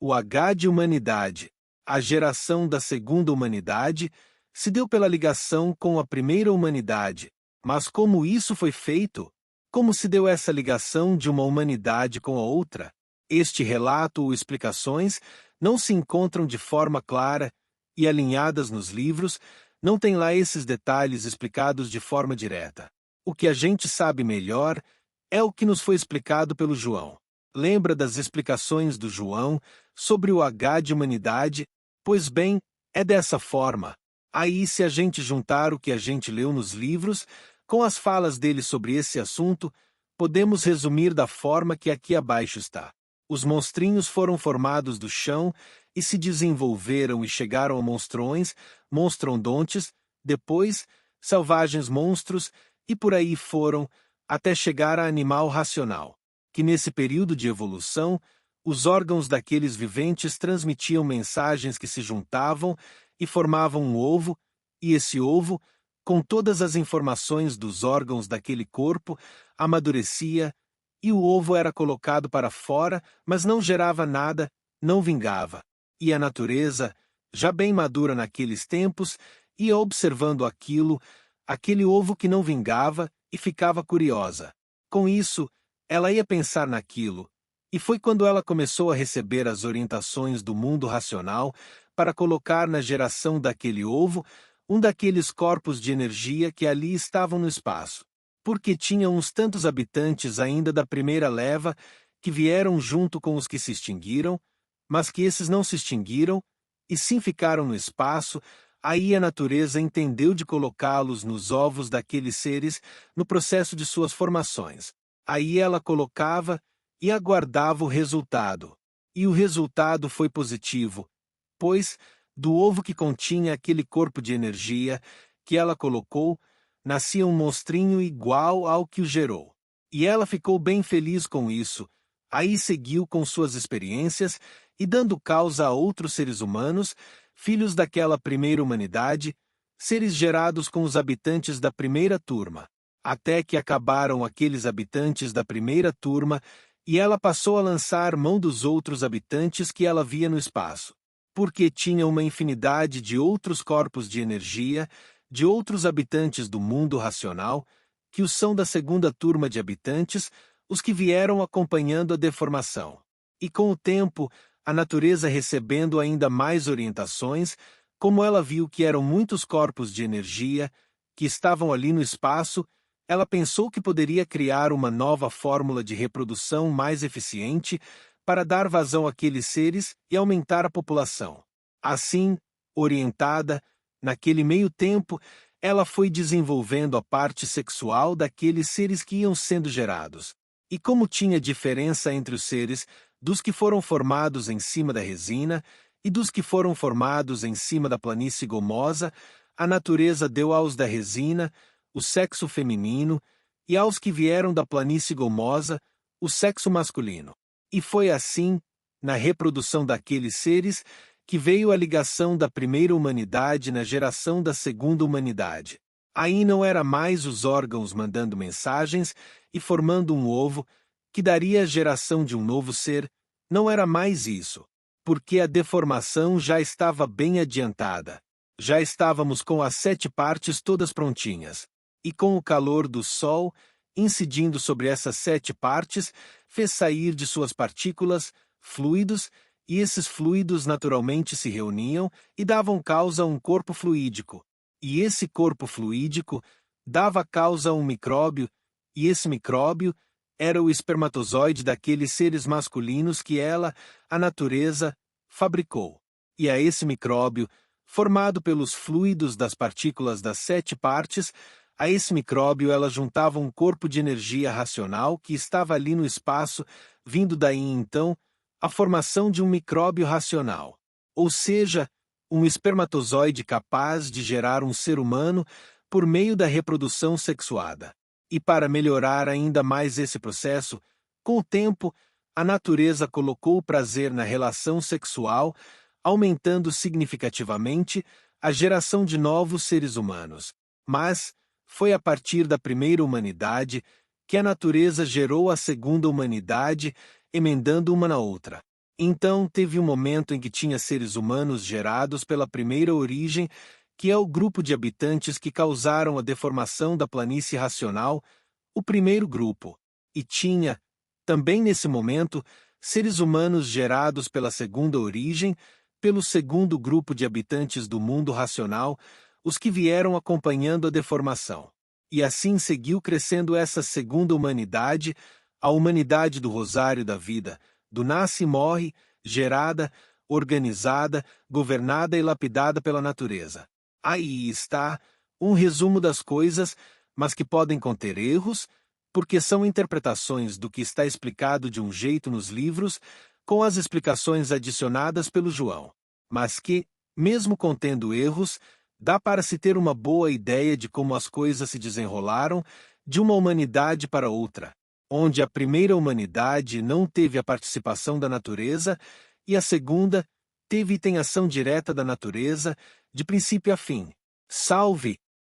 O H de humanidade, a geração da segunda humanidade, se deu pela ligação com a primeira humanidade. Mas como isso foi feito? Como se deu essa ligação de uma humanidade com a outra? Este relato ou explicações não se encontram de forma clara e alinhadas nos livros, não tem lá esses detalhes explicados de forma direta. O que a gente sabe melhor é o que nos foi explicado pelo João. Lembra das explicações do João sobre o H de humanidade? Pois bem, é dessa forma. Aí, se a gente juntar o que a gente leu nos livros com as falas dele sobre esse assunto, podemos resumir da forma que aqui abaixo está. Os monstrinhos foram formados do chão e se desenvolveram e chegaram a monstrões, monstrondontes, depois, selvagens monstros, e por aí foram, até chegar a animal racional, que nesse período de evolução, os órgãos daqueles viventes transmitiam mensagens que se juntavam e formavam um ovo, e esse ovo, com todas as informações dos órgãos daquele corpo, amadurecia, e o ovo era colocado para fora, mas não gerava nada, não vingava. E a natureza, já bem madura naqueles tempos, ia observando aquilo, aquele ovo que não vingava, e ficava curiosa. Com isso, ela ia pensar naquilo, e foi quando ela começou a receber as orientações do mundo racional para colocar na geração daquele ovo um daqueles corpos de energia que ali estavam no espaço, porque tinha uns tantos habitantes ainda da primeira leva que vieram junto com os que se extinguiram, mas que esses não se extinguiram, e sim ficaram no espaço. Aí a natureza entendeu de colocá-los nos ovos daqueles seres no processo de suas formações. Aí ela colocava e aguardava o resultado. E o resultado foi positivo, pois, do ovo que continha aquele corpo de energia que ela colocou, nascia um monstrinho igual ao que o gerou. E ela ficou bem feliz com isso. Aí seguiu com suas experiências e dando causa a outros seres humanos, filhos daquela primeira humanidade, seres gerados com os habitantes da primeira turma, até que acabaram aqueles habitantes da primeira turma e ela passou a lançar mão dos outros habitantes que ela via no espaço, porque tinha uma infinidade de outros corpos de energia, de outros habitantes do mundo racional, que os são da segunda turma de habitantes, os que vieram acompanhando a deformação. E com o tempo, a natureza recebendo ainda mais orientações, como ela viu que eram muitos corpos de energia que estavam ali no espaço, ela pensou que poderia criar uma nova fórmula de reprodução mais eficiente para dar vazão àqueles seres e aumentar a população. Assim, orientada, naquele meio tempo, ela foi desenvolvendo a parte sexual daqueles seres que iam sendo gerados. E como tinha diferença entre os seres dos que foram formados em cima da resina e dos que foram formados em cima da planície gomosa, a natureza deu aos da resina o sexo feminino e aos que vieram da planície gomosa o sexo masculino. E foi assim, na reprodução daqueles seres, que veio a ligação da primeira humanidade na geração da segunda humanidade. Aí não era mais os órgãos mandando mensagens e formando um ovo, que daria a geração de um novo ser, não era mais isso, porque a deformação já estava bem adiantada. Já estávamos com as 7 partes todas prontinhas, e com o calor do sol, incidindo sobre essas 7 partes, fez sair de suas partículas fluidos, e esses fluidos naturalmente se reuniam e davam causa a um corpo fluídico. E esse corpo fluídico dava causa a um micróbio, e esse micróbio era o espermatozoide daqueles seres masculinos que ela, a natureza, fabricou. E a esse micróbio, formado pelos fluidos das partículas das 7 partes, a esse micróbio ela juntava um corpo de energia racional que estava ali no espaço, vindo daí então a formação de um micróbio racional, ou seja, um espermatozoide capaz de gerar um ser humano por meio da reprodução sexuada. E para melhorar ainda mais esse processo, com o tempo, a natureza colocou o prazer na relação sexual, aumentando significativamente a geração de novos seres humanos. Mas foi a partir da primeira humanidade que a natureza gerou a segunda humanidade, emendando uma na outra. Então teve um momento em que tinha seres humanos gerados pela primeira origem, que é o grupo de habitantes que causaram a deformação da planície racional, o primeiro grupo, e tinha, também nesse momento, seres humanos gerados pela segunda origem, pelo segundo grupo de habitantes do mundo racional, os que vieram acompanhando a deformação. E assim seguiu crescendo essa segunda humanidade, a humanidade do rosário da vida, do nasce e morre, gerada, organizada, governada e lapidada pela natureza. Aí está um resumo das coisas, mas que podem conter erros, porque são interpretações do que está explicado de um jeito nos livros, com as explicações adicionadas pelo João, mas que, mesmo contendo erros, dá para se ter uma boa ideia de como as coisas se desenrolaram de uma humanidade para outra, onde a primeira humanidade não teve a participação da natureza e a segunda teve e tem ação direta da natureza, de princípio a fim. Salve!